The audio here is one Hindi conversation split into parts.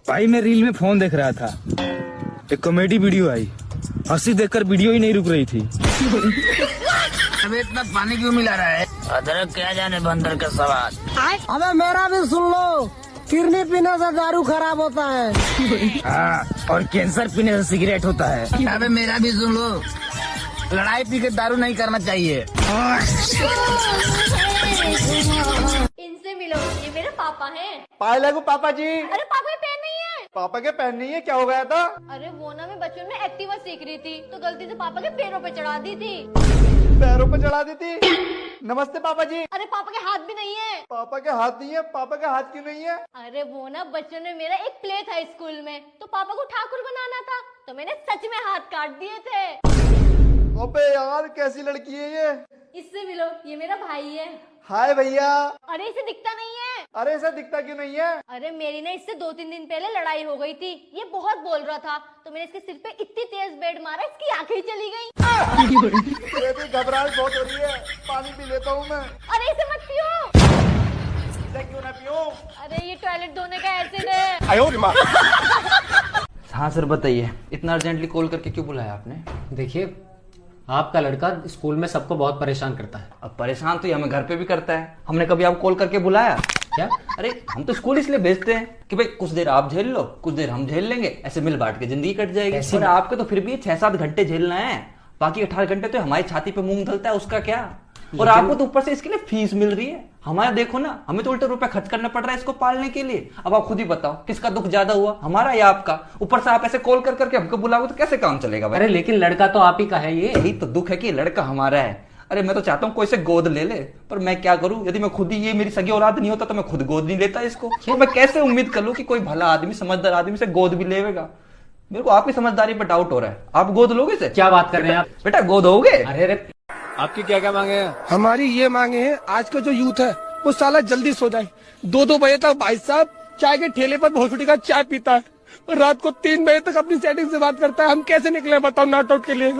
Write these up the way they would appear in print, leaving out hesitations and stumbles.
भाई मैं रील में फोन देख रहा था, एक कॉमेडी वीडियो आई, हंसी देखकर वीडियो ही नहीं रुक रही थी। अबे इतना पानी क्यों मिला रहा है? अदरक क्या जाने बंदर का सवाल। अबे मेरा भी सुन लो, किडनी पीने से दारू खराब होता है। हाँ, और कैंसर पीने से सिगरेट होता है। अबे मेरा भी सुन लो, लड़ाई पी के दारू नहीं करना चाहिए। इनसे मिलो, ये मेरे पापा हैं। पाए लगू पापा जी। अरे पापा ये पेन नहीं है। पापा के पहन नहीं है, क्या हो गया था? अरे वो ना मैं बचपन में एक्टिवा सीख रही थी तो गलती से पापा के पैरों पे चढ़ा दी थी। पैरों पे चढ़ा दी थी। नमस्ते पापा जी। अरे पापा के हाथ भी नहीं है। पापा के हाथ नहीं है? पापा के हाथ क्यों नहीं है? अरे वो ना बचपन में मेरा एक प्ले था स्कूल में, तो पापा को ठाकुर बनाना था तो मैंने सच में हाथ काट दिए थे। अबे यार कैसी लड़की है ये? इससे मिलो, ये मेरा भाई है। हाय भैया। अरे इसे दिखता नहीं है। अरे ऐसा दिखता क्यों नहीं है? अरे मेरी ना इससे 2-3 दिन पहले लड़ाई हो गई थी, ये बहुत बोल रहा था तो मैंने इसके सिर पे इतनी तेज बेड मारा इसकी आंखें ही चली गई। मुझे भी घबराहट बहुत हो रही है, पानी पी लेता हूँ मैं। अरे इसे मत पियो। इसे क्यों ना पीऊं? अरे ये टॉयलेट धोने का एसिड है। हाँ सर बताइए, इतना अर्जेंटली कॉल करके क्यों बुलाया आपने? देखिए, आपका लड़का स्कूल में सबको बहुत परेशान करता है। अब परेशान तो ये हमें घर पे भी करता है, हमने कभी आपको कॉल करके बुलाया क्या? अरे हम तो स्कूल इसलिए भेजते हैं कि भाई कुछ देर आप झेल लो, कुछ देर हम झेल लेंगे, ऐसे मिल बांट के जिंदगी कट जाएगी। और आपके तो फिर भी 6-7 घंटे झेलना है, बाकी 18 घंटे तो हमारी छाती पे मूंग धलता है, उसका क्या? और आपको तो ऊपर से इसके लिए फीस मिल रही है। हमारा देखो ना, हमें तो उल्टे रुपए खर्च करना पड़ रहा है इसको पालने के लिए। अब आप खुद ही बताओ किसका दुख ज्यादा हुआ, हमारा या आपका? ऊपर से आप ऐसे कॉल कर करके हमको बुलाओगे तो कैसे काम चलेगा भाई? अरे लेकिन लड़का तो आप ही का है। ये यही तो दुख है कि लड़का हमारा है। अरे मैं तो चाहता हूँ कोई से गोद ले ले, पर मैं क्या करूँ? यदि मैं खुद ही, ये मेरी सगी औलाद नहीं होता तो मैं खुद गोद नहीं लेता इसको। तो मैं कैसे उम्मीद कर लूँ कि कोई भला आदमी, समझदार आदमी से गोद भी लेगा? मेरे को आपकी समझदारी पर डाउट हो रहा है। आप गोद लोगे इसे? क्या बात कर रहे हैं आप? बेटा गोद होगे? अरे आपकी क्या क्या मांगे हैं? हमारी ये मांगे हैं, आज का जो यूथ है वो साला जल्दी सो जाए। 2-2 बजे तक भाई साहब चाय के ठेले पर भोसड़ी का चाय पीता है और रात को 3 बजे तक अपनी सेटिंग से बात करता है। हम कैसे निकले बताओ नॉट आउट के लिए?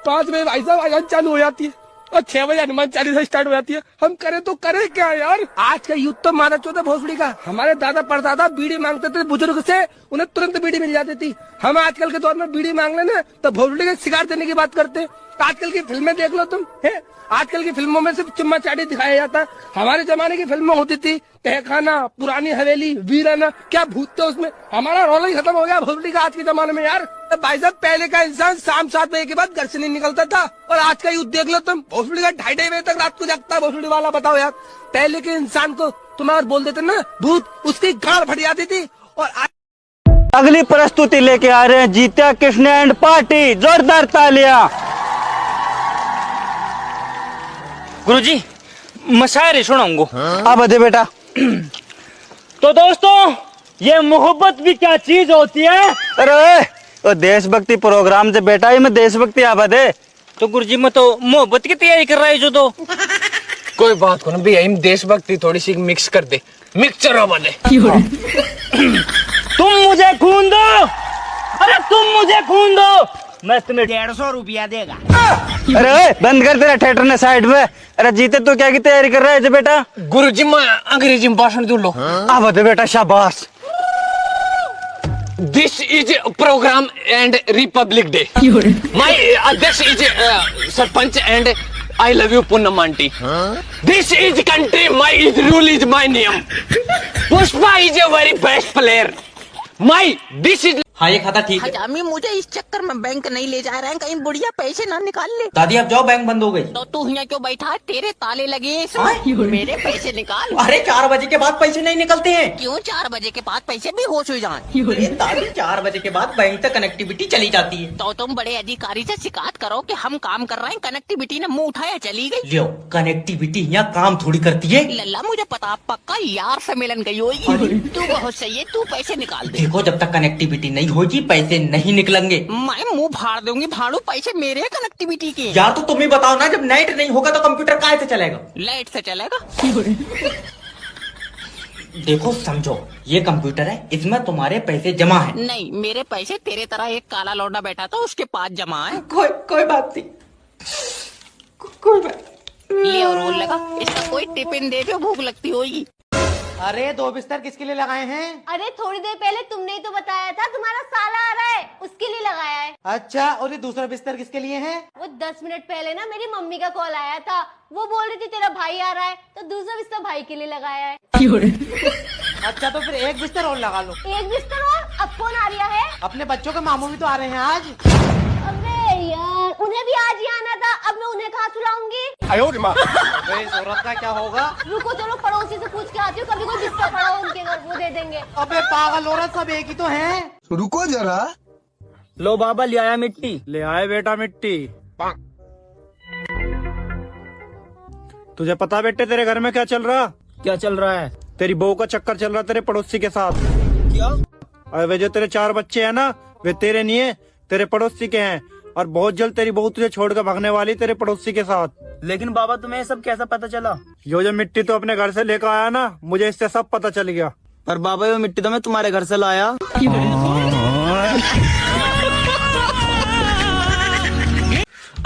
5 बजे भाई साहब अजान चालू हो जाती है और 6 बजे हनुमान चालीसा स्टार्ट हो जाती है। हम करें तो करें क्या यार? आज का यूथ तो मारा चौथा भोसड़ी का। हमारे दादा परदादा बीड़ी मांगते थे बुजुर्ग से, उन्हें तुरंत बीड़ी मिल जाती थी। हम आजकल के दौर में बीड़ी मांग लेना तो भोसड़ी के सिगार देने की बात करते हैं। आजकल की फिल्में देख लो तुम, है आजकल की फिल्मों में सिर्फ चुम्मा चाटी दिखाया जाता है। हमारे जमाने की फिल्में होती थी तहखाना, पुरानी हवेली, वीराना, क्या भूत थे उसमें। हमारा रोल ही खत्म हो गया भोसड़ी का आज के जमाने में यार। भाई साहब पहले का इंसान शाम 7 बजे के बाद घर से नहीं निकलता था और आज का युद्ध देख लो तुम, भोसड़ी का 2:30 बजे तक रात को जागता है भोसड़ी वाला। बताओ यार, पहले के इंसान को तुम और बोल देते ना भूत, उसकी गाड़ फट जाती थी। और अगली प्रस्तुति लेके आ रहे हैं जीत्या कृष्ण एंड पार्टी, जोरदार तालियां। गुरुजी मैं शायरी सुनाऊंगा। अब अधे बेटा। तो दोस्तों, ये मोहब्बत भी क्या चीज होती है? अरे तो देशभक्ति प्रोग्राम से बेटा, ये मैं देशभक्ति आबाद है। तो गुरुजी मैं तो मोहब्बत की तैयारी कर रहा है जो। तो कोई बात को ना भैया, हम देशभक्ति थोड़ी सी मिक्स कर दे, मिक्सचर बने। तुम मुझे खून दो, अरे तुम मुझे खून दो, मैं तुम्हें 150 रुपया देगा। अरे बंद कर तेरा थिएटर ने साइड में। अरे जीते तो क्या की तैयारी कर रहा है बेटा? गुरुजी मैं अंग्रेजी में भाषण दूं लो। अब अधे बेटा शाबाश। This is program and Republic Day. My अध्यक्ष is sarpanch and I love you Poonam aunty. This is country, my is rule is my name. Pushpa is a very best player. My this is. हाँ ये खाता ठीक है। हजामी मुझे इस चक्कर में बैंक नहीं ले जा रहे हैं, कहीं बुढ़िया पैसे ना निकाल ले। दादी आप जाओ, बैंक बंद हो गई। तो तू यहाँ क्यों बैठा है? तेरे ताले लगे हैं इसमें, मेरे पैसे निकाल। अरे 4 बजे के बाद पैसे नहीं निकलते हैं। क्यों 4 बजे के बाद पैसे भी होश हो जाए? दादी 4 बजे के बाद बैंक तक कनेक्टिविटी चली जाती है। तो तुम बड़े अधिकारी से शिकायत करो कि हम काम कर रहे हैं, कनेक्टिविटी ने मुंह उठाया चली गई। लियो, कनेक्टिविटी यहाँ काम थोड़ी करती है। लल्ला मुझे पता, पक्का यार से मिलन गई होगी। तू बहुत सही है, तू पैसे निकाल दे। देखो जब तक कनेक्टिविटी नहीं होगी पैसे नहीं निकलेंगे। मैं मुंह फाड़ दूंगी, फाड़ू पैसे मेरे कनेक्टिविटी के। यार तो तुम ही बताओ ना, जब नेट नहीं होगा तो कंप्यूटर कहाँ से चलेगा? लाइट से चलेगा। देखो समझो, ये कंप्यूटर है, इसमें तुम्हारे पैसे जमा है। नहीं, मेरे पैसे तेरे तरह एक काला लौंडा बैठा था उसके पास जमा है। कोई बात नहीं, कोई बात। ये और रोल लगा, इसका कोई टिफिन दे दो, भूख लगती होगी। अरे 2 बिस्तर किसके लिए लगाए हैं? अरे थोड़ी देर पहले तुमने ही तो बताया था तुम्हारा साला आ रहा है, उसके लिए लगाया है। अच्छा, और ये दूसरा बिस्तर किसके लिए है? वो 10 मिनट पहले ना मेरी मम्मी का कॉल आया था, वो बोल रही थी तेरा भाई आ रहा है, तो दूसरा बिस्तर भाई के लिए लगाया है। अच्छा, तो फिर एक बिस्तर और लगा लो। एक बिस्तर और? अब कौन आ रहा है? अपने बच्चों के मामू भी तो आ रहे हैं आज। अबे यार, उन्हें भी आज ही आना था, अब मैं उन्हें कहाँ सुलाऊंगी? अबे इस औरत का क्या होगा? रुको चलो पड़ोसी से पूछ के आती हूँ, कभी कोई बिस्तर पड़ा हो उनके घर, वो दे देंगे। अबे पागल औरत, सब एक ही तो हैं। रुको जरा। लो बाबा ले आया मिट्टी। ले आए बेटा मिट्टी। तुझे पता बेटे तेरे घर में क्या चल रहा? क्या चल रहा है? तेरी बहू का चक्कर चल रहा तेरे पड़ोसी के साथ। क्या? अरे वे जो तेरे 4 बच्चे हैं ना, वे तेरे नहीं है, तेरे पड़ोसी के हैं। और बहुत जल्द तेरी बहू तुझे छोड़कर भागने वाली तेरे पड़ोसी के साथ। लेकिन बाबा तुम्हें ये सब कैसा पता चला? जो मिट्टी तो अपने घर से लेकर आया ना, मुझे इससे सब पता चल गया। पर बाबा ये मिट्टी तो मैं तुम्हारे घर से लाया।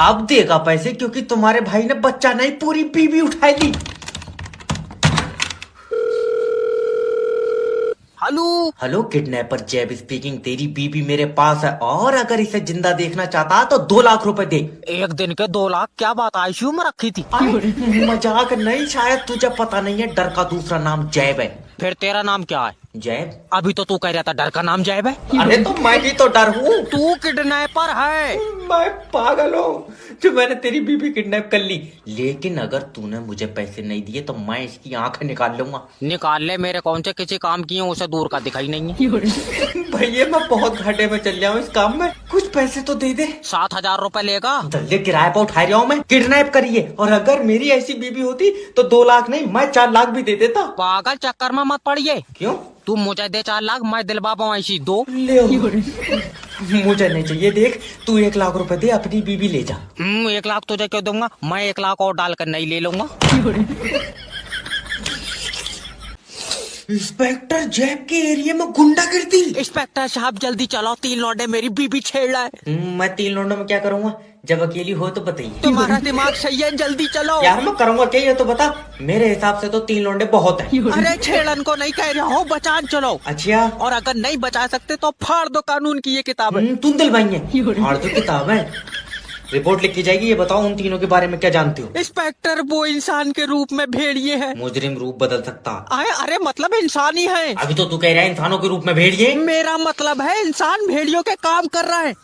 अब देगा पैसे, क्योंकि तुम्हारे भाई ने बच्चा नहीं पूरी बीबी उठाई ली। हेलो किडनैपर जैब स्पीकिंग। तेरी बीबी मेरे पास है, और अगर इसे जिंदा देखना चाहता तो 2 लाख रुपए दे। 1 दिन के 2 लाख? क्या बात, आईसीयू में रखी थी? मजाक नहीं, शायद तुझे पता नहीं है, डर का दूसरा नाम जैब है। फिर तेरा नाम क्या है? जैब। अभी तो तू कह रहा था डर का नाम जैब है। अरे तो मैं भी तो डर हूँ। तू किडनैपर है। मैं पागल हूँ जो मैंने तेरी बीबी किडनैप कर ली। लेकिन अगर तूने मुझे पैसे नहीं दिए तो मैं इसकी आंखें निकाल लूंगा। निकाल ले, मेरे कौन से किसी काम की है, उसे दूर का दिखाई नहीं है। भैया मैं बहुत घाटे में चल रहा हूँ इस काम में, कुछ पैसे तो दे दे। 7,000 रुपए लेगा? दल्ले किराए पर उठा रहा हूँ मैं, किडनैप करिए। और अगर मेरी ऐसी बीबी होती तो 2 लाख नहीं, मैं 4 लाख भी दे देता। पागल चक्कर में मत पड़िए। क्यों? तू मुझे दे 4 लाख, मैं दिलवा पाऊँ ऐसी 2। ले मुझे नहीं चाहिए। देख तू 1 लाख रुपए दे, अपनी बीबी ले जा। 1 लाख तुझे क्यों दूंगा, मैं 1 लाख और डालकर नहीं ले लूंगा। इंस्पेक्टर जैब के एरिया में गुंडागर्दी। इंस्पेक्टर साहब जल्दी चलो, 3 लौंडे मेरी बीबी छेड़ रहा है। मैं 3 लौंडों में क्या करूँगा? जब अकेली हो तो बताइए। तुम्हारा दिमाग सही है, जल्दी चलो। यार मैं करूँगा क्या ये तो बता। मेरे हिसाब से तो 3 लौंडे बहुत हैं। अरे छेड़न को नहीं कह रहा हूँ, बचा चलो। अच्छा, और अगर नहीं बचा सकते तो फाड़ दो कानून की ये किताब है। तुम दिलवाई है, फाड़ दो किताब है। रिपोर्ट लिखी जाएगी। ये बताओ उन तीनों के बारे में क्या जानती हो? इंस्पेक्टर वो इंसान के रूप में भेड़िए है। मुजरिम रूप बदल सकता। अरे मतलब इंसान ही है। अभी तो तू कह रहा है इंसानों के रूप में भेड़िए। मेरा मतलब है इंसान भेड़ियों के काम कर रहा है।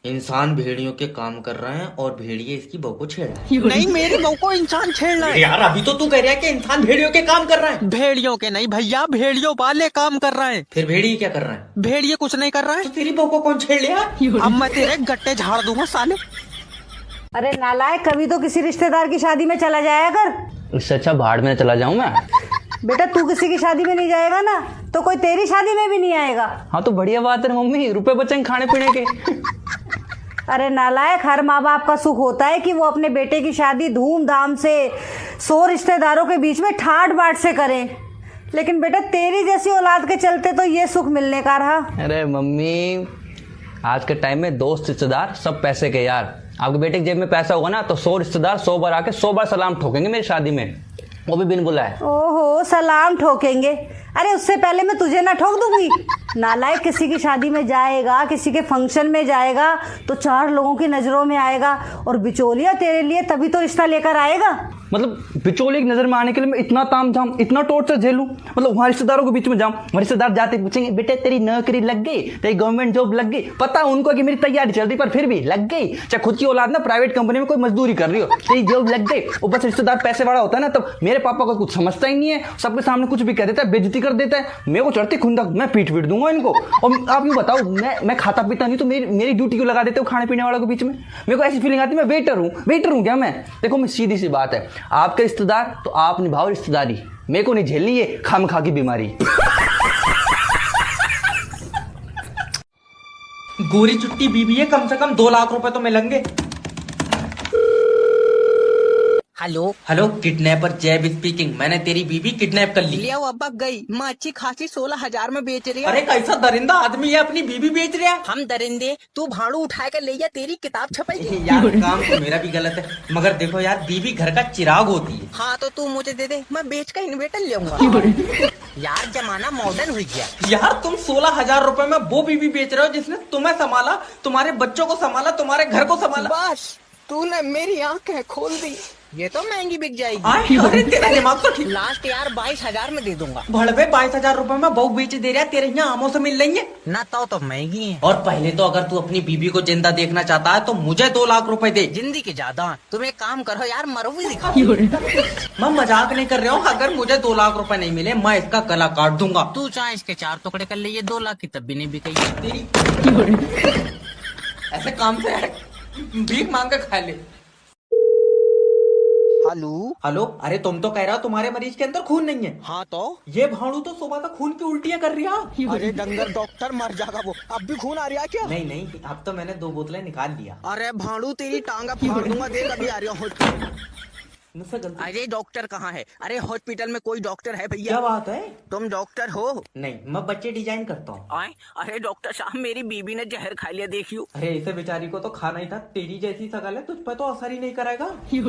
इंसान भेड़ियों के काम कर रहे हैं और भेड़िए इसकी बहू को छेड़ रहे हैं। नहीं, मेरी बहू को इंसान छेड़ रहा है। यार अभी तो तू कह रहा है कि इंसान भेड़ियों के काम कर रहा है। भेड़ियों के नहीं भैया, भेड़ियों वाले काम कर रहे हैं। फिर भेड़िए क्या कर रहा है? भेड़िए कुछ नहीं कर रहा है। तो तेरी बहू को कौन छेड़ लिया? अब मैं तेरे गट्टे झाड़ दूंगा साले। अरे नालायक, कभी तो किसी रिश्तेदार की शादी में चला जाया कर। इससे अच्छा भाड़ में चला जाऊं मैं। बेटा तू किसी की शादी में नहीं जाएगा ना, तो कोई तेरी शादी में भी नहीं आएगा। हाँ तो बढ़िया बात है मम्मी, रुपए बचेंगे खाने पीने के। अरे नालायक, हर माँ बाप का सुख होता है कि वो अपने बेटे की शादी धूमधाम से 100 रिश्तेदारों के बीच में ठाट बाट से करें, लेकिन बेटा तेरी जैसी औलाद के चलते तो ये सुख मिलने का रहा। अरे मम्मी, आज के टाइम में दोस्त रिश्तेदार सब पैसे के यार। आपके बेटे की जेब में पैसा होगा ना तो 100 रिश्तेदार 100 बार आके 100 बार सलाम ठोकेंगे मेरी शादी में, वो भी बिन बुलाए। ओहो, सलाम ठोकेंगे? अरे उससे पहले मैं तुझे ना ठोक दूंगी। नालायक, किसी की शादी में जाएगा, किसी के फंक्शन में जाएगा तो 4 लोगों की नजरों में आएगा, और बिचौलिया तेरे लिए तभी तो रिश्ता लेकर आएगा। मतलब बिचौलिए की नजर में आने के लिए मैं इतना तामझाम, इतना टॉर्चर झेलूं? मतलब वहाँ रिश्तेदारों के बीच में जाऊं, वहाँ रिश्तेदार जाते पूछेंगे बेटे तेरी नौकरी लग गई, तेरी गवर्नमेंट जॉब लग गई। पता है उनको कि मेरी तैयारी चल रही, पर फिर भी लग गई। चाहे खुद की औलाद ना प्राइवेट कंपनी में कोई मजदूरी कर रही हो, तेरी जॉब लग गई। और बस रिश्तेदार पैसे वाला होता है ना, तब मेरे पापा को कुछ समझता ही नहीं है, सबके सामने कुछ भी कह देता है, बेइज्जती कर देता है। मेरे को चढ़ती खुंदक, मैं पीट दूंगा इनको। और आप ये बताओ, मैं खाता पीता नहीं तो मेरी ड्यूटी क्यों लगा देते हो खाने पीने वालों के बीच में? मेरे को ऐसी फीलिंग आती है मैं वेटर हूँ क्या मैं? देखो मैं सीधी सी बात है, आपके रिश्तेदार तो आप निभाओ रिश्तेदारी, मेरे को नहीं झेलनी है खामखा की बीमारी। गोरी चुट्टी बीबी है, कम से कम 2 लाख रुपए तो मिलेंगे। हेलो हेलो, किडनैपर जैब स्पीकिंग। मैंने तेरी बीबी किडनैप कर ली। लिया अब्बा गई, मैं अच्छी खासी 16,000 में बेच रही है। अरे कैसा दरिंदा आदमी है, अपनी बीबी बेच रहा है। हम दरिंदे, तू भाड़ू उठा कर ले जा, तेरी किताब छपेगी। यार काम तो मेरा भी गलत है, मगर देखो यार, बीबी घर का चिराग होती है। हाँ तो तू मुझे दे दे, मैं बेच कर इन्वेटर ले आऊंगा। यार जमाना मॉडर्न हो गया। यार तुम 16,000 रुपए में वो बीबी बेच रहे हो जिसने तुम्हें संभाला, तुम्हारे बच्चों को संभाला, तुम्हारे घर को संभाला। बस तूने मेरी आंखें खोल दी, ये तो महंगी बिक जाएगी। अरे तेरा दिमाग तो ठीक। लास्ट यार 22,000 में दे दूंगा। भड़वे 22,000 रुपए में बहू बेच दे रहा है, तेरे यहाँ आमों से मिल रही है ना तो महंगी है। और पहले तो अगर तू अपनी बीबी को जिंदा देखना चाहता है तो मुझे 2 लाख रुपए दे। जिंदगी के ज्यादा, तुम एक काम करो यार, मरो भी दिखा। मैं मजाक नहीं कर रहा हूँ, अगर मुझे 2 लाख रुपए नहीं मिले मैं इसका गला काट दूंगा। तू चाहे इसके 4 टुकड़े कर ले, ये 2 लाख की तब भी नहीं बिकेगी तेरी। ऐसे काम से भीख मांग के खा ले। हेलो हेलो, अरे तुम तो कह रहा हो तुम्हारे मरीज के अंदर खून नहीं है। हाँ तो ये भाड़ू तो सुबह का खून की उल्टियां कर रहा। अरे डंगर डॉक्टर मर जाएगा वो, अब भी खून आ रहा है क्या? नहीं नहीं, अब तो मैंने 2 बोतलें निकाल लिया। अरे भाड़ू तेरी टांगा फाड़ दूंगा, देख अभी आ रही हूँ। मुझसे गलती। अरे डॉक्टर कहाँ है? अरे हॉस्पिटल में कोई डॉक्टर है भैया? क्या बात है? तुम डॉक्टर हो? नहीं, मैं बच्चे डिजाइन करता हूँ। आए? अरे डॉक्टर साहब, मेरी बीबी ने जहर खा लिया, देखियो। अरे इसे बेचारी को तो खाना ही था, तेरी जैसी शकल है, तुझ पे तो असर ही नहीं करेगा।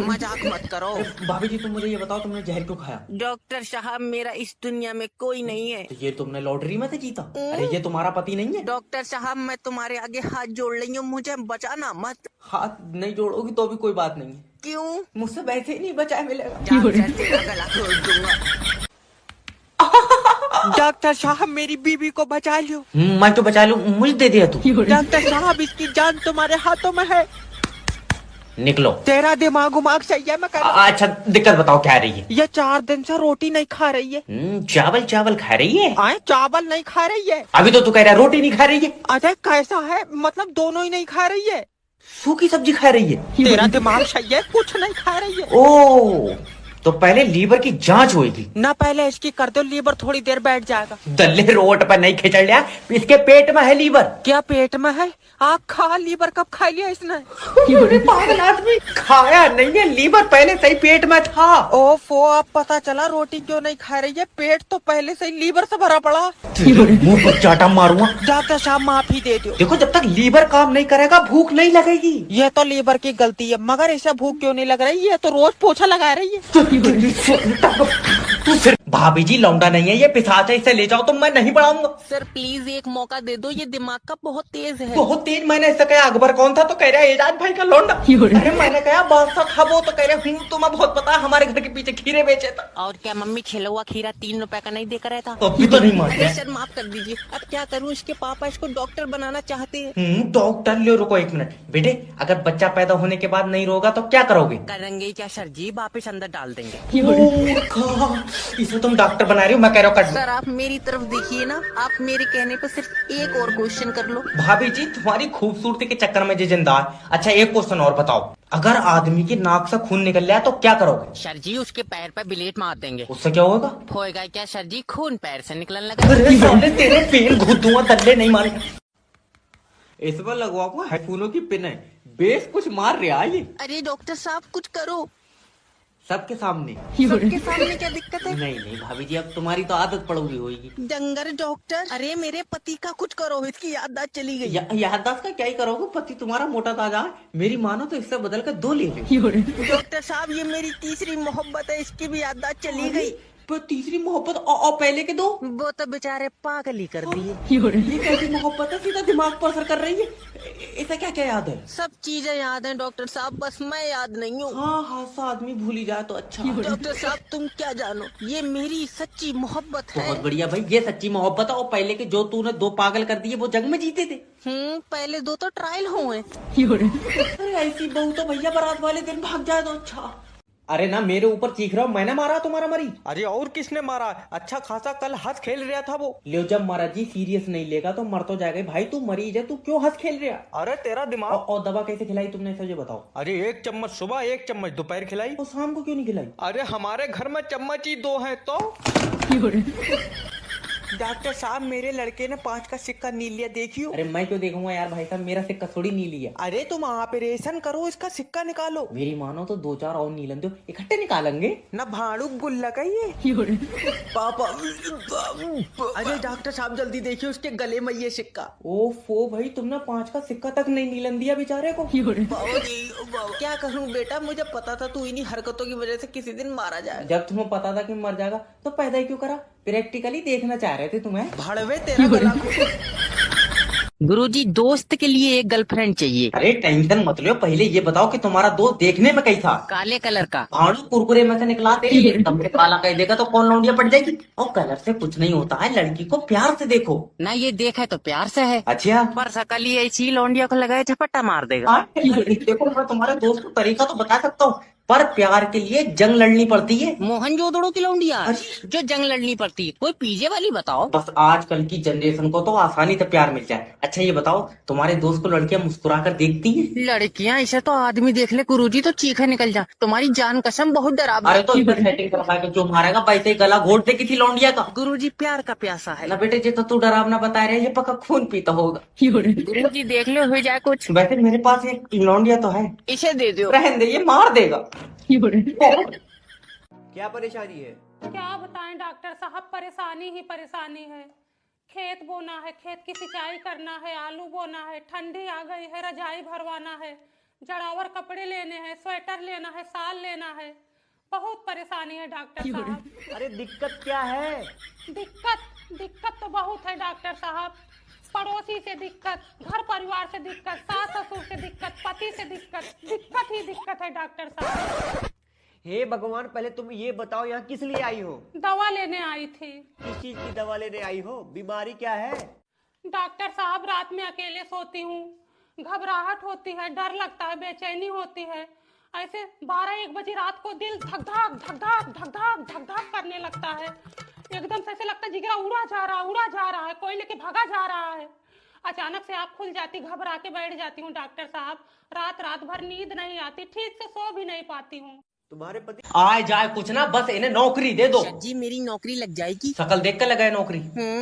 मजाक मत करो। भाभी जी तुम मुझे ये बताओ, तुमने जहर क्यों खाया? डॉक्टर साहब, मेरा इस दुनिया में कोई नहीं है। तो ये तुमने लॉटरी में से जीता? अरे ये तुम्हारा पति नहीं है? डॉक्टर साहब, मैं तुम्हारे आगे हाथ जोड़ रही हूँ, मुझे बचाना मत। हाथ नहीं जोड़ोगी तो भी कोई बात नहीं है। क्यों? मुझसे वैसे ही नहीं बचा मिलेगा। तेरा गला तोड़ दूंगा। डॉक्टर साहब, मेरी बीबी को बचा लो। मैं तो बचा लूं, मुझे दे दिया तू। डॉक्टर साहब, इसकी जान तुम्हारे हाथों में है। निकलो। तेरा दिमाग उमाग सही है? मैं अच्छा दिक्कत बताओ क्या रही है? ये 4 दिन से रोटी नहीं खा रही है। चावल खा रही है? आए? चावल नहीं खा रही है। अभी तो तू कह रहा है रोटी नहीं खा रही है। अरे कैसा है, मतलब दोनों ही नहीं खा रही है। सूखी सब्जी खा रही है? तेरा दिमाग सही है, कुछ नहीं खा रही है। ओ, तो पहले लीवर की जांच होगी ना, पहले इसकी कर दो, लीवर थोड़ी देर बैठ जाएगा। दल्ले रोड पर नहीं खिंचड़ लिया, इसके पेट में है लीवर। क्या पेट में है? आप खा, लीवर कब खा लिया इसने? पागल आदमी, खाया नहीं है, लीवर पहले से ही पेट में था। ओफो, अब पता चला रोटी क्यों नहीं खा रही है, पेट तो पहले से ही लीवर से भरा पड़ा। मुंह पर चाटा मारूंगा। डॉक्टर साहब माफी दे दो। देखो जब तक लीवर काम नहीं करेगा भूख नहीं लगेगी। ये तो लीवर की गलती है, मगर इसे भूख क्यों नहीं लग रही? ये तो रोज पोछा लगा रही है। भाभी जी लौंडा नहीं है, ये पिशाच है, इसे ले जाओ, तो मैं नहीं पढ़ाऊंगा। सर प्लीज एक मौका दे दो, ये दिमाग का बहुत तेज है। बहुत तेज? मैंने इससे कहा अकबर कौन था, तो कह रहा है एजाज भाई का लौंडा। अरे मैंने कहा बादशाह था वो, तो कह रहे हूँ, तुम्हें बहुत पता है, हमारे घर के पीछे खीरे बेचे था। और क्या मम्मी खिला हुआ खीरा 3 रुपए का नहीं देकर रहता? तो अभी तो नहीं मानते। सर माफ कर दीजिए, अब क्या करूँ, इसके पापा इसको डॉक्टर बनाना चाहते हैं। डॉक्टर ले, रुको 1 मिनट बेटे, अगर बच्चा पैदा होने के बाद नहीं रोगा तो क्या करोगे? करेंगे क्या सर जी, वापिस अंदर डाल देंगे। इसे तुम डॉक्टर बना रही हो, मैं कह रहा हूँ सर आप मेरी तरफ देखिए ना, आप मेरे कहने पर सिर्फ एक और क्वेश्चन कर लो। भाभी जी तुम्हारी खूबसूरती के चक्कर में जी जिंदा है। अच्छा एक क्वेश्चन और बताओ, अगर आदमी की नाक से खून निकल जाए तो क्या करोगे? सर जी उसके पैर पर ब्लेड मार देंगे। उससे क्या होगा? होएगा क्या सर जी, खून पैर से निकलने लगा। तेरे पेन घुस दूंगा, दल्ले नहीं मारे। इस पर लगवा को हेडफोनों की पिन है, बेस कुछ मार रहा है ये। अरे डॉक्टर साहब कुछ करो। सबके सामने? सबके सामने क्या दिक्कत है? नहीं नहीं भाभी जी, अब तुम्हारी तो आदत पड़ोगी होगी। डंगर डॉक्टर, अरे मेरे पति का कुछ करो, इसकी याददाश्त चली गई। याददाश्त का क्या ही करोगे, पति तुम्हारा मोटा ताजा है, मेरी मानो तो इससे बदल कर 2 ले लो। डॉक्टर साहब ये मेरी तीसरी मोहब्बत है, इसकी भी याददाश्त चली गई। पर तीसरी मोहब्बत और पहले के 2? वो तो बेचारे पागल ही कर दिए। ये कैसी मोहब्बत है, सीधा दिमाग पर असर कर रही है। इसे क्या क्या याद है? सब चीजें याद हैं डॉक्टर साहब, बस मैं याद नहीं हूँ। हाँ हादसा आदमी भूल ही जाए तो अच्छा। डॉक्टर साहब तुम क्या जानो, ये मेरी सच्ची मोहब्बत है। बहुत बढ़िया भाई, ये सच्ची मोहब्बत है। और पहले के जो तूने 2 पागल कर दिए वो जग में जीते थे। पहले 2 तो ट्रायल हुए। अरे ऐसी बहू तो भैया बारात वाले दिन भाग जाए तो अच्छा। अरे ना मेरे ऊपर चीख रहा हूँ, मैंने मारा तुम्हारा मरी? अरे और किसने मारा? अच्छा खासा कल हंस खेल रहा था वो। ले जब महाराज जी सीरियस नहीं लेगा तो मर तो जाएगा। भाई तू मरीज है, तू क्यों हंस खेल रहा? अरे तेरा दिमाग। और दवा कैसे खिलाई तुमने, इसे बताओ। अरे 1 चम्मच सुबह, 1 चम्मच दोपहर खिलाई। और शाम को क्यों नहीं खिलाई? अरे हमारे घर में चम्मच ही 2 हैं तो। डॉक्टर साहब मेरे लड़के ने 5 का सिक्का नील लिया, देखियो। अरे मैं क्यों देखूंगा यार भाई साहब, मेरा सिक्का थोड़ी नीली है। अरे तुम ऑपरेशन करो, इसका सिक्का निकालो। मेरी मानो तो 2-4 और नीलन दो, इकट्ठे निकालेंगे ना भाड़ू गुल्ला का ये पापा। अरे डॉक्टर साहब जल्दी देखिए उसके गले में ये सिक्का। ओफो भाई, तुमने 5 का सिक्का तक नहीं नीलन दिया बेचारे को। क्या करूं बेटा, मुझे पता था तू इन्हीं हरकतों की वजह से किसी दिन मारा जाएगा। जब तुम्हें पता था कि मर जाएगा तो पैदा ही क्यों करा? प्रैक्टिकली देखना चाह रहे थे तुम्हें। भड़वे तेरा गला। गुरुजी, दोस्त के लिए एक गर्लफ्रेंड चाहिए। अरे टेंशन मत लो, पहले ये बताओ कि तुम्हारा दोस्त देखने में कैसा? काले कलर का। भाड़ू कुरकुरे में से निकला तेरी तमरे काला कह देगा तो कौन लौंडिया पड़ जाएगी। और कलर से कुछ नहीं होता है, लड़की को प्यार से देखो ना। ये देखा है तो प्यार से है। अच्छा, पर सकल ही ऐसी लौंडिया को लगाए झपट्टा मार देगा। देखो मैं तुम्हारे दोस्त को तरीका तो बता सकता हूँ, पर प्यार के लिए जंग लड़नी पड़ती है। मोहनजोदड़ो की लौंडिया जो जंग लड़नी पड़ती है, कोई पीजे वाली बताओ। बस आजकल की जनरेशन को तो आसानी से प्यार मिल जाए। अच्छा ये बताओ, तुम्हारे दोस्त को लड़कियां मुस्कुरा कर देखती हैं? लड़कियां ऐसे तो आदमी देख ले गुरुजी तो चीखे निकल जा। तुम्हारी जान कसम बहुत डरावनी। अरे तो सेटिंग करवा के जो मारेगा पैसे गला घोट दे किसी लौंडिया का। गुरुजी प्यार का प्यासा है ना बेटे, ये तो तू डरावना बता रहे, ये पक्का खून पीता होगा। गुरुजी देख लो हो जाए कुछ। वैसे मेरे पास एक लौंडिया तो है, इसे दे दो। रहने दे, ये मार देगा। क्या परेशानी है? क्या बताएं डॉक्टर साहब, परेशानी ही परेशानी है। खेत बोना है, खेत की सिंचाई करना है, आलू बोना है, ठंडी आ गई है, रजाई भरवाना है, जड़ावर कपड़े लेने हैं, स्वेटर लेना है, साल लेना है। बहुत परेशानी है डॉक्टर साहब। अरे दिक्कत क्या है? दिक्कत तो बहुत है डॉक्टर साहब। पड़ोसी से दिक्कत, घर परिवार से दिक्कत, सास ससुर से दिक्कत, पति से दिक्कत ही दिक्कत है डॉक्टर साहब। हे भगवान, पहले तुम ये बताओ यहाँ किस लिए आई हो? दवा लेने आई थी। किस चीज की दवा लेने आई हो? बीमारी क्या है? डॉक्टर साहब रात में अकेले सोती हूँ, घबराहट होती है, डर लगता है, बेचैनी होती है। ऐसे 12-1 बजे रात को दिल धक धक करने लगता है। एकदम से ऐसे लगता है जिगरा उड़ा जा रहा है, कोई लेके भागा जा रहा है। अचानक से आँख खुल जाती, घबरा के बैठ जाती हूँ डॉक्टर साहब। रात भर नींद नहीं आती, ठीक से सो भी नहीं पाती हूँ। तुम्हारे पति आए जाए कुछ ना, बस इन्हें नौकरी दे दो। जी मेरी नौकरी लग जाएगी। शकल देख कर लगाए नौकरी।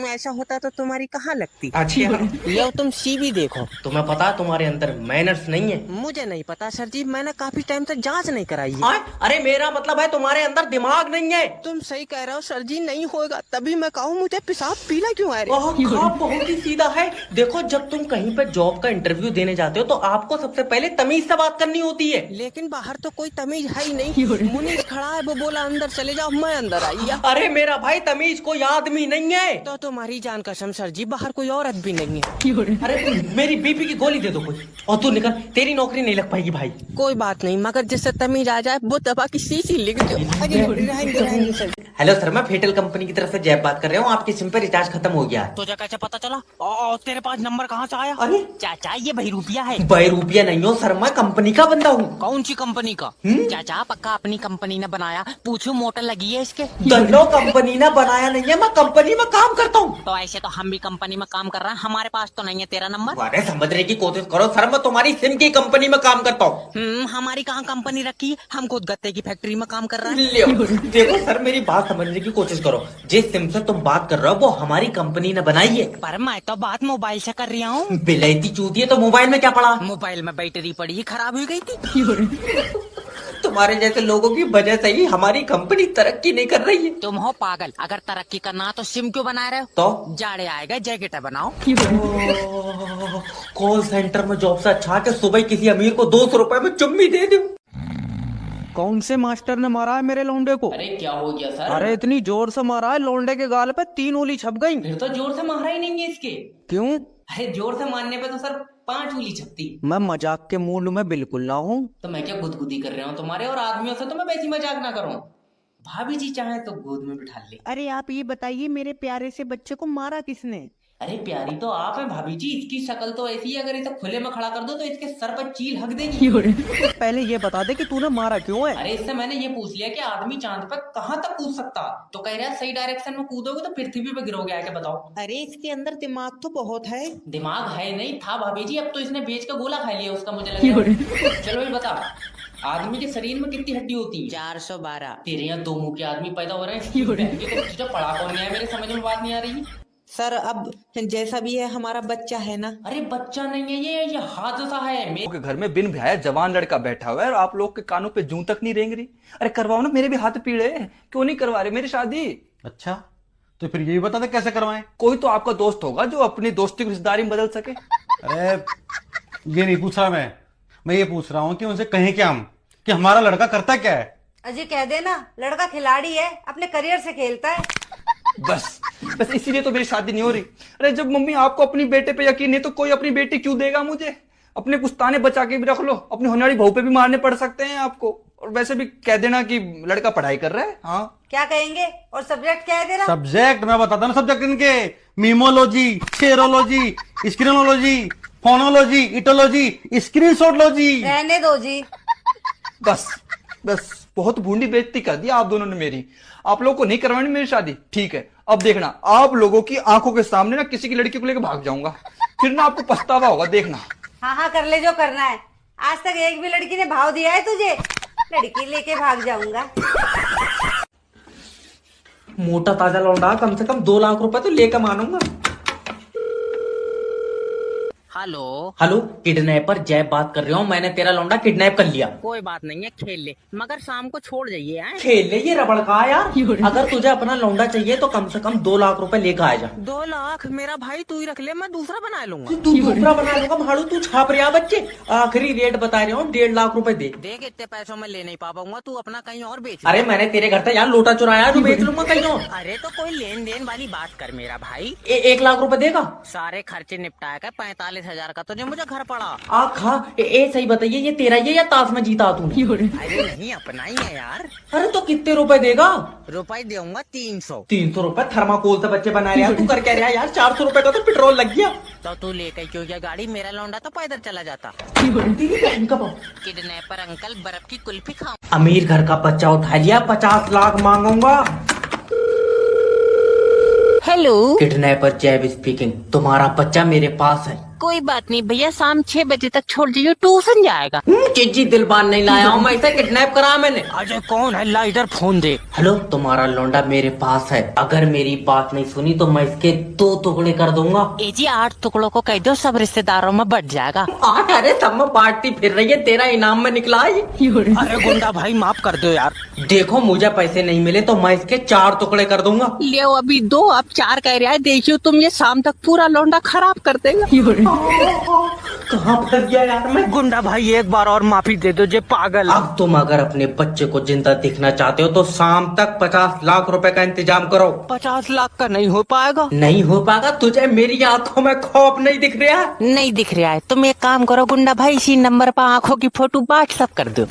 ऐसा होता तो तुम्हारी कहाँ लगती। अच्छा ये तुम सीवी देखो। तुम्हें पता है तुम्हारे अंदर मैनर्स नहीं है? मुझे नहीं पता सर जी, मैंने काफी टाइम से जांच नहीं कराई है। अरे मेरा मतलब है तुम्हारे अंदर दिमाग नहीं है। तुम सही कह रहे हो सर जी, नहीं होगा तभी मैं कहूँ मुझे पेशाब पीला क्यों आ रहा है। बहुत ही सीधा है। देखो जब तुम कहीं पे जॉब का इंटरव्यू देने जाते हो तो आपको सबसे पहले तमीज से बात करनी होती है। लेकिन बाहर तो कोई तमीज है ही नहीं। मुनीस खड़ा है, वो बोला अंदर चले जाओ, मैं अंदर आई। अरे मेरा भाई तमीज कोई आदमी नहीं है। तो तुम्हारी जान कसम सर जी, बाहर कोई औरत भी नहीं है। अरे मेरी बीपी की गोली दे दो कोई, और तू निकल, तेरी नौकरी नहीं लग पाएगी भाई। कोई बात नहीं, मगर जिससे तमीज आ जाए वो दवा की शीशी लिख दो। हेलो सर, मैं फेटल कंपनी की तरफ से जैब बात कर रहा हूँ। आपकी सिम पे रिचार्ज खत्म हो गया। तुझे कैसे पता चला? तेरे पास नंबर कहाँ से आया? अरे चाचा ये बहरूपिया है। बहरूपिया नहीं हो सर, मैं कंपनी का बंदा हूँ। कौन सी कंपनी का? चाचा पक्का अपनी कंपनी ने बनाया, पूछो मोटर लगी है इसके। दोनों कंपनी ने बनाया नहीं है, मैं कंपनी में काम करता हूँ। तो ऐसे तो हम भी कंपनी में काम कर रहे हैं, हमारे पास तो नहीं है तेरा नंबर। अरे समझने की कोशिश करो सर, मैं तुम्हारी सिम की कंपनी में काम करता हूँ। हमारी कहाँ कंपनी रखी है, हम खुद गत्ते की फैक्ट्री में काम कर रहे हैं। देखो सर मेरी बात समझने की कोशिश करो, जिस सिम से तुम बात कर रहे हो वो हमारी कंपनी ने बनाई है। पर मैं तो बात मोबाइल से कर रहा हूँ। बिलैती चूती है तो मोबाइल में क्या पड़ा? मोबाइल में बैटरी पड़ी खराब हो गई थी। तुम्हारे जैसे लोगों की वजह से ही हमारी कंपनी तरक्की नहीं कर रही है। तुम हो पागल, अगर तरक्की करना तो सिम क्यों बना रहे हो? तो जाड़े आएगा जैकेट बनाओ। कॉल सेंटर में जॉब से अच्छा के सुबह किसी अमीर को 200 रुपए में चुम्मी दे दूं। कौन से मास्टर ने मारा है मेरे लौंडे को? अरे क्या हो गया सर? अरे इतनी जोर से मारा है, लौंडे के गाल पे 3 उंगली छप गई। फिर तो जोर से मारा ही नहीं है इसके। क्यों? अरे जोर से मारने पे तो सर 5 उंगली छपती। मैं मजाक के मूड में बिल्कुल ना हूँ। तो मैं क्या गुदगुदी कर रहा हूँ तुम्हारे और आदमियों से, तो मैं वैसी मजाक ना करूँ। भाभी जी चाहे तो गोद में बिठा ले। अरे आप ये बताइए मेरे प्यारे से बच्चे को मारा किसने? अरे प्यारी तो आप हैं भाभी जी, इसकी शक्ल तो ऐसी है, अगर इसे खुले में खड़ा कर दो तो इसके सर पर चील हक देगी। पहले ये बता दे कि तूने मारा क्यों है? अरे इससे मैंने ये पूछ लिया कि आदमी चांद पर कहाँ तक कूद सकता, तो कह रहा है सही डायरेक्शन में कूदोगे तो पृथ्वी पे गिरोगे। आके बताओ। अरे इसके अंदर दिमाग तो बहुत है। दिमाग है नहीं था भाभी जी, अब तो इसने बेच का गोला खा लिया उसका, मुझे लगा। चलो ये बता, आदमी के शरीर में कितनी हड्डी होती है? 412। तेरे यहाँ 2 मुंह के आदमी पैदा हो रहे हैं। तुझे पढ़ा कौन है, मेरे समझ में बात नहीं आ रही। सर अब जैसा भी है हमारा बच्चा है ना। अरे बच्चा नहीं है ये हादसा है। के घर में बिन ब्याह जवान लड़का बैठा हुआ है और आप लोग के कानों पे जूं तक नहीं रेंग रही। अरे करवाओ ना, मेरे भी हाथ पीड़े हैं, क्यों नहीं करवा रहे मेरी शादी? अच्छा तो फिर यही बता दे कैसे करवाएं? कोई तो आपका दोस्त होगा जो अपनी दोस्ती की रिश्तेदारी में बदल सके। अरे ये नहीं पूछ रहा मैं ये पूछ रहा हूँ कि उनसे कहें क्या हम कि हमारा लड़का करता क्या है? अजय कह देना लड़का खिलाड़ी है, अपने करियर से खेलता है। बस इसीलिए तो मेरी शादी नहीं हो रही। अरे जब मम्मी आपको अपनी बेटे पे यकीन नहीं तो कोई अपनी बेटी क्यों देगा मुझे? अपने पुश्ताने बचा के भी रख लो, अपनी होने वाली बहू पे भी मारने पड़ सकते हैं आपको। और वैसे भी कह देना कि लड़का पढ़ाई कर रहा है। हाँ क्या कहेंगे? और सब्जेक्ट क्या है तेरा? सब्जेक्ट मैं बताता ना, सब्जेक्ट इनके मीमोलॉजी, शेरोलॉजी, स्क्रीनोलॉजी, फोनोलॉजी, इटोलॉजी, स्क्रीनशॉटलॉजी। रहने दो जी। बस बहुत बूंदी बेइज्जती कर दी आप दोनों ने मेरी। आप लोगों को नहीं करवानी मेरी शादी, ठीक है? अब देखना आप लोगों की आंखों के सामने ना किसी की लड़की को लेकर भाग जाऊंगा, फिर ना आपको पछतावा होगा, देखना। हाँ कर ले जो करना है। आज तक एक भी लड़की ने भाव दिया है तुझे? लड़की लेके भाग जाऊंगा। मोटा ताजा लौंडा, कम से कम 2 लाख रुपए तो लेकर मानूंगा। हेलो किडनैपर जय बात कर रहा हूँ, मैंने तेरा लौंडा किडनैप कर लिया। कोई बात नहीं है, खेल ले, मगर शाम को छोड़ जाइए। खेल ले ये रबड़ का यार। अगर तुझे अपना लौंडा चाहिए तो कम से कम 2 लाख रुपए लेकर आ जा। 2 लाख मेरा भाई तू ही रख ले, मैं दूसरा बना लूंगा। तू दूसरा बना लूंगा भाड़ू, तू छाप रहा बच्चे। आखिरी रेट बता रहा हूँ 1.5 लाख रुपए दे। देख इतने पैसों में ले नहीं पाऊंगा, तू अपना कहीं और बेच। अरे मैंने तेरे घर से यार लोटा चुराया, जो बेच लूंगा कहीं और। अरे तो कोई लेन देन वाली बात कर मेरा भाई। 1 लाख रुपए देगा? सारे खर्चे निपटाया कर 45,000 का तुझे मुझे घर पड़ा। खा सही बताइए, ये तेरा ये या ताश में जीता तू? अरे नहीं अपना ही है यार। अरे तो कितने रुपए देगा? रुपए दूंगा 300। 300 रुपए थर्माकोल से बच्चे बना रहे तू कर क्या रहा यार? 400 रुपए का तो पेट्रोल लग गया। तो तू लेकर क्यों गया गाड़ी? मेरा लौंडा तो पैदल चला जाता। किडनैपर अंकल बर्फ की कुल्फी खाऊं। अमीर घर का बच्चा उठा लिया, 50 लाख मांगूंगा। हेलो किडनैपर जैब स्पीकिंग, तुम्हारा बच्चा मेरे पास है। कोई बात नहीं भैया, शाम 6 बजे तक छोड़ दीजिए, ट्यूशन जाएगा। चिज्जी दिलबान नहीं लाया हूँ मैं, इसे किडनैप करा मैंने। अजय कौन है? लाइटर फोन दे। हेलो तुम्हारा लौंडा मेरे पास है, अगर मेरी बात नहीं सुनी तो मैं इसके 2 टुकड़े कर दूंगा। जी 8 टुकड़ों को कह दो, सब रिश्तेदारों में बढ़ जाएगा। 8? अरे सब में पार्टी फिर रही है, तेरा इनाम में निकला है। अरे गुंडा भाई माफ कर दो यार। देखो मुझे पैसे नहीं मिले तो मैं इसके 4 टुकड़े कर दूंगा। ले अभी 2 अब 4 कह रहा है, देखियो तुम ये शाम तक पूरा लौंडा खराब कर देगा। कहाँ फंस गया यार मैं? गुंडा भाई एक बार और माफी दे दो, जे पागल। अब तुम अगर अपने बच्चे को जिंदा देखना चाहते हो तो शाम तक 50 लाख रुपए का इंतजाम करो। 50 लाख का नहीं हो पाएगा। नहीं हो पाएगा? तुझे मेरी आंखों में खौफ नहीं दिख रहा? नहीं दिख रहा है। तुम एक काम करो गुंडा भाई, इसी नंबर पर आंखों की फोटो व्हाट्सएप कर दो।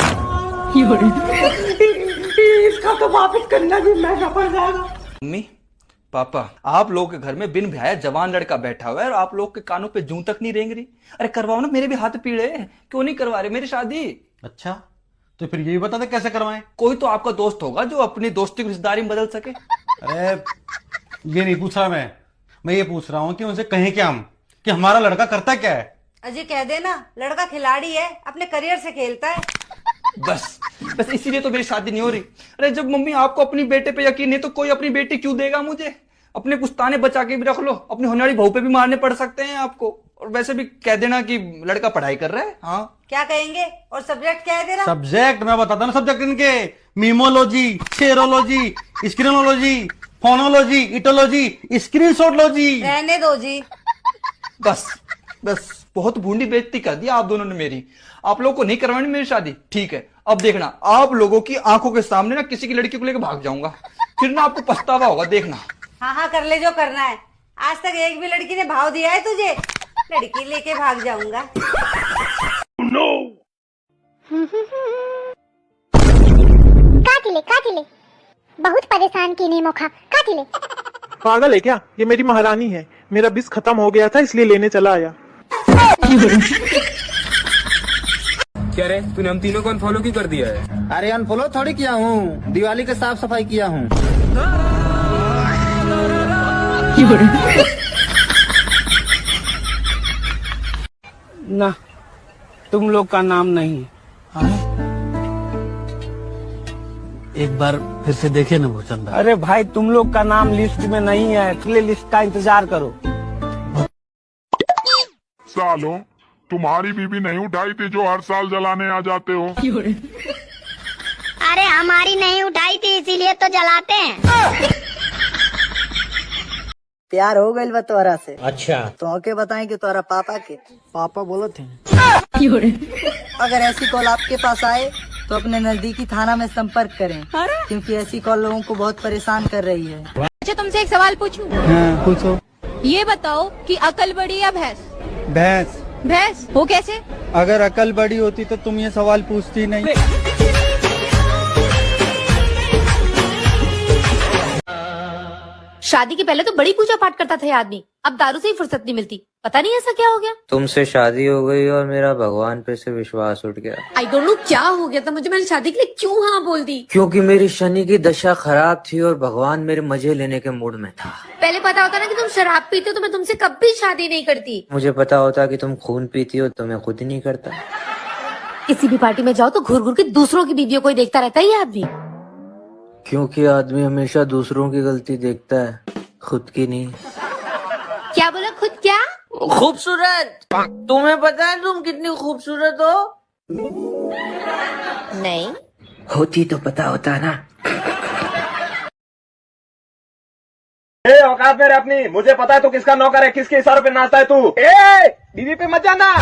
इसका तो वापस करना भी महंगा पड़ जाएगा। मम्मी पापा आप लोगों के घर में बिन ब्याह जवान लड़का बैठा हुआ है और आप लोग के कानों पे जूं तक नहीं रेंग रही। अरे करवाओ ना, मेरे भी हाथ पीड़े हैं, क्यों नहीं करवा रहे मेरी शादी? अच्छा तो फिर यही बता दे कैसे करवाएं? कोई तो आपका दोस्त होगा जो अपनी दोस्ती की रिश्तेदारी में बदल सके। अरे ये नहीं पूछ रहा मैं ये पूछ रहा हूँ कि उनसे कहें क्या हम कि हमारा लड़का करता क्या है? अजय कह देना लड़का खिलाड़ी है, अपने करियर से खेलता है। बस इसीलिए तो मेरी शादी नहीं हो रही। अरे जब मम्मी आपको अपनी बेटे पे यकीन नहीं तो कोई अपनी बेटी क्यों देगा मुझे? अपने पुश्ताने बचा के भी रख लो, अपनी होने वाली बहू पे भी मारने पड़ सकते हैं आपको। और वैसे भी कह देना कि लड़का पढ़ाई कर रहा है। हाँ क्या कहेंगे? और सब्जेक्ट क्या है तेरा? सब्जेक्ट मैं बताता ना, सब्जेक्ट इनके मीमोलॉजी, शेरोलॉजी, स्क्रीनोलॉजी, फोनोलॉजी, इटोलॉजी, स्क्रीनशॉटलॉजी। रहने दो जी। बस बहुत बूंदी बेइज्जती कर दी आप दोनों ने मेरी। आप लोगों को नहीं करवानी मेरी शादी, ठीक है? अब देखना आप लोगों की आंखों के सामने ना किसी की लड़की को लेकर भाग जाऊंगा, फिर ना आपको पछतावा होगा, देखना। हाँ कर ले जो करना है। आज तक एक भी लड़की ने भाव दिया है तुझे? लड़की लेके भाग जाऊंगा। काटिले बहुत परेशान की मोखा, काटिले। पागल है क्या? ये मेरी महारानी है, मेरा बिस खत्म हो गया था इसलिए लेने चला आया। क्या रे तूने हम तीनों को अनफॉलो क्यों कर दिया है? अरे अनफॉलो थोड़ी किया हूँ, दिवाली के साफ सफाई किया हूँ। ना तुम लोग का नाम नहीं है। एक बार फिर से देखे ना भूचंदा। अरे भाई तुम लोग का नाम लिस्ट में नहीं है, अगले लिस्ट का इंतजार करो। सालों, तुम्हारी बीबी नहीं उठाई थी जो हर साल जलाने आ जाते हो? अरे हमारी नहीं उठाई थी इसीलिए तो जलाते हैं। प्यार हो गई तोरा से। अच्छा तो के बताएं कि तोरा पापा के पापा बोलो थे। अगर ऐसी कॉल आपके पास आए तो अपने नजदीकी थाना में संपर्क करें, क्योंकि ऐसी कॉल लोगों को बहुत परेशान कर रही है। अच्छा तुमसे एक सवाल पूछूं? हाँ, पूछो। ये बताओ कि अकल बड़ी या भैंस? भैंस। भैंस वो कैसे? अगर अकल बड़ी होती तो तुम ये सवाल पूछती नहीं। शादी के पहले तो बड़ी पूजा पाठ करता था ये आदमी, अब दारू से ही फुर्सत नहीं मिलती। पता नहीं ऐसा क्या हो गया। तुमसे शादी हो गई और मेरा भगवान पे से विश्वास उठ गया। आई डोंट नो क्या हो गया था मुझे, मैंने शादी के लिए क्यों हाँ बोल दी। क्योंकि मेरी शनि की दशा खराब थी और भगवान मेरे मजे लेने के मूड में था। पहले पता होता ना कि तुम शराब पीते हो तो मैं तुमसे कभी शादी नहीं करती। मुझे पता होता कि तुम खून पीती हो तो मैं खुद ही नहीं करता। किसी भी पार्टी में जाओ तो घूर घूर के दूसरों की बीवियों को ही देखता रहता है ये आदमी। क्योंकि आदमी हमेशा दूसरों की गलती देखता है, खुद की नहीं। क्या बोला? खुद क्या? खूबसूरत। तुम्हें पता है तुम कितनी खूबसूरत हो? नहीं होती तो पता होता ना। औकात में अपनी, मुझे पता है तू किसका नौकर है, किसके इशारों पे नाचता है तू। बीवी पे मत जाना।